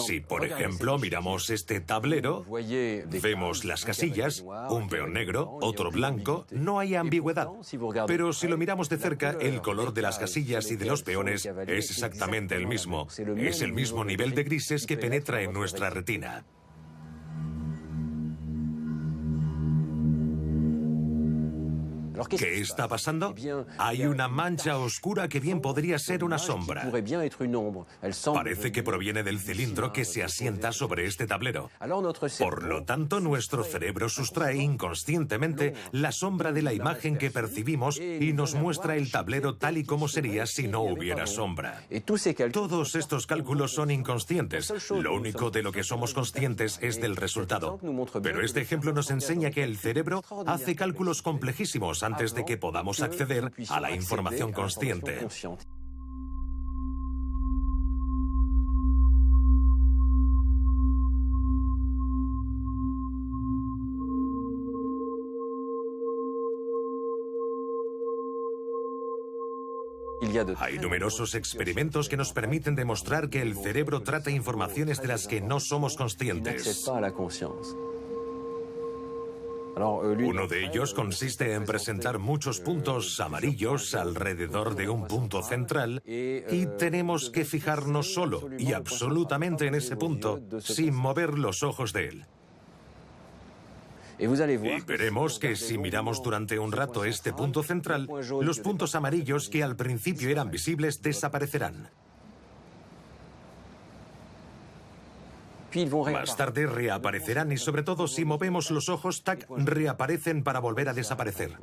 Si, por ejemplo, miramos este tablero, vemos las casillas, un peón negro, otro blanco, no hay ambigüedad. Pero si lo miramos de cerca, el color de las casillas y de los peones es exactamente el mismo. Es el mismo nivel de grises que penetra en nuestra retina. ¿Qué está pasando? Hay una mancha oscura que bien podría ser una sombra. Parece que proviene del cilindro que se asienta sobre este tablero. Por lo tanto, nuestro cerebro sustrae inconscientemente la sombra de la imagen que percibimos y nos muestra el tablero tal y como sería si no hubiera sombra. Todos estos cálculos son inconscientes. Lo único de lo que somos conscientes es del resultado. Pero este ejemplo nos enseña que el cerebro hace cálculos complejísimos antes de que podamos acceder a la información consciente. Hay numerosos experimentos que nos permiten demostrar que el cerebro trata informaciones de las que no somos conscientes. Uno de ellos consiste en presentar muchos puntos amarillos alrededor de un punto central y tenemos que fijarnos solo y absolutamente en ese punto sin mover los ojos de él. Y veremos que si miramos durante un rato este punto central, los puntos amarillos que al principio eran visibles desaparecerán. Más tarde reaparecerán y sobre todo si movemos los ojos, tac, reaparecen para volver a desaparecer.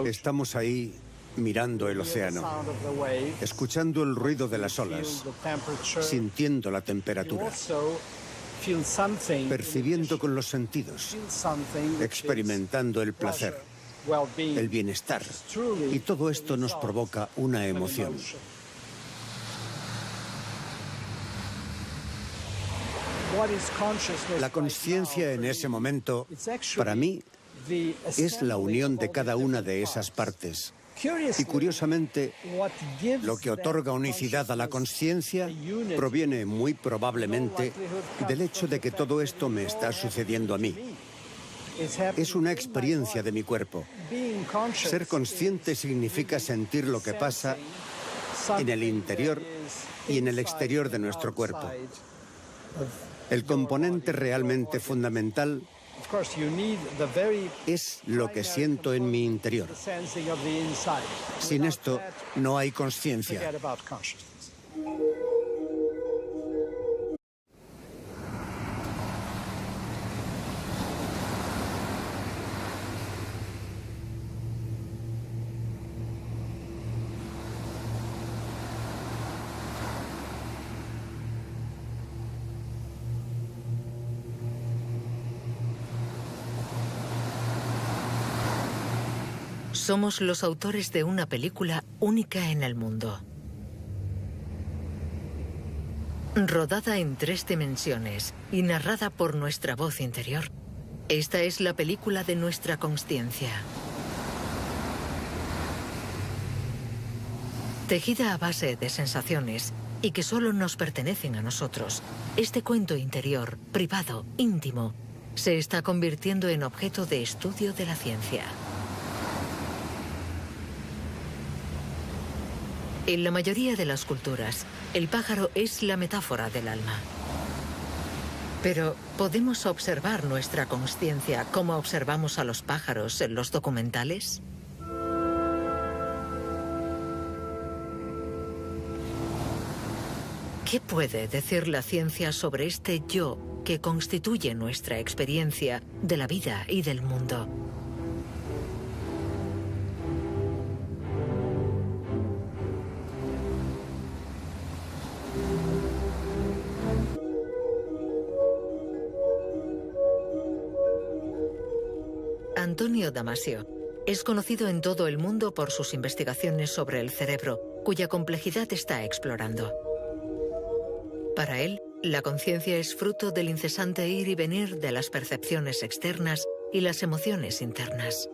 Estamos ahí mirando el océano, escuchando el ruido de las olas, sintiendo la temperatura, percibiendo con los sentidos, experimentando el placer, el bienestar. Y todo esto nos provoca una emoción. La conciencia en ese momento, para mí, es la unión de cada una de esas partes. Y curiosamente, lo que otorga unicidad a la conciencia proviene muy probablemente del hecho de que todo esto me está sucediendo a mí. Es una experiencia de mi cuerpo. Ser consciente significa sentir lo que pasa en el interior y en el exterior de nuestro cuerpo. El componente realmente fundamental es lo que siento en mi interior. Sin esto, no hay conciencia. Somos los autores de una película única en el mundo. Rodada en 3 dimensiones y narrada por nuestra voz interior. Esta es la película de nuestra consciencia. Tejida a base de sensaciones y que solo nos pertenecen a nosotros, este cuento interior, privado, íntimo, se está convirtiendo en objeto de estudio de la ciencia. En la mayoría de las culturas, el pájaro es la metáfora del alma. Pero, ¿podemos observar nuestra consciencia como observamos a los pájaros en los documentales? ¿Qué puede decir la ciencia sobre este yo que constituye nuestra experiencia de la vida y del mundo? Antonio Damasio es conocido en todo el mundo por sus investigaciones sobre el cerebro, cuya complejidad está explorando. Para él, la conciencia es fruto del incesante ir y venir de las percepciones externas y las emociones internas.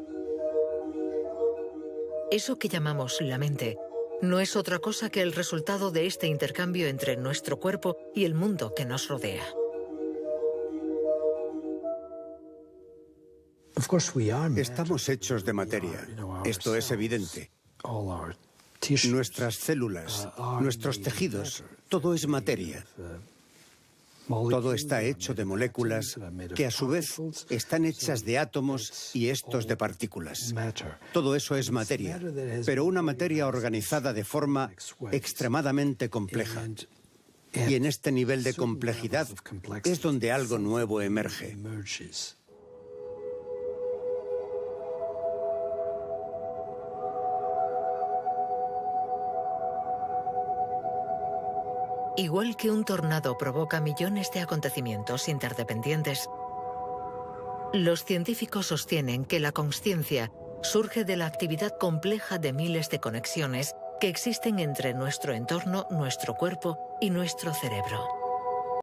Eso que llamamos la mente no es otra cosa que el resultado de este intercambio entre nuestro cuerpo y el mundo que nos rodea. Estamos hechos de materia. Esto es evidente. Nuestras células, nuestros tejidos, todo es materia. Todo está hecho de moléculas que a su vez están hechas de átomos y estos de partículas. Todo eso es materia, pero una materia organizada de forma extremadamente compleja. Y en este nivel de complejidad es donde algo nuevo emerge. Igual que un tornado provoca millones de acontecimientos interdependientes, Los científicos sostienen que la consciencia surge de la actividad compleja de miles de conexiones que existen entre nuestro entorno, nuestro cuerpo y nuestro cerebro.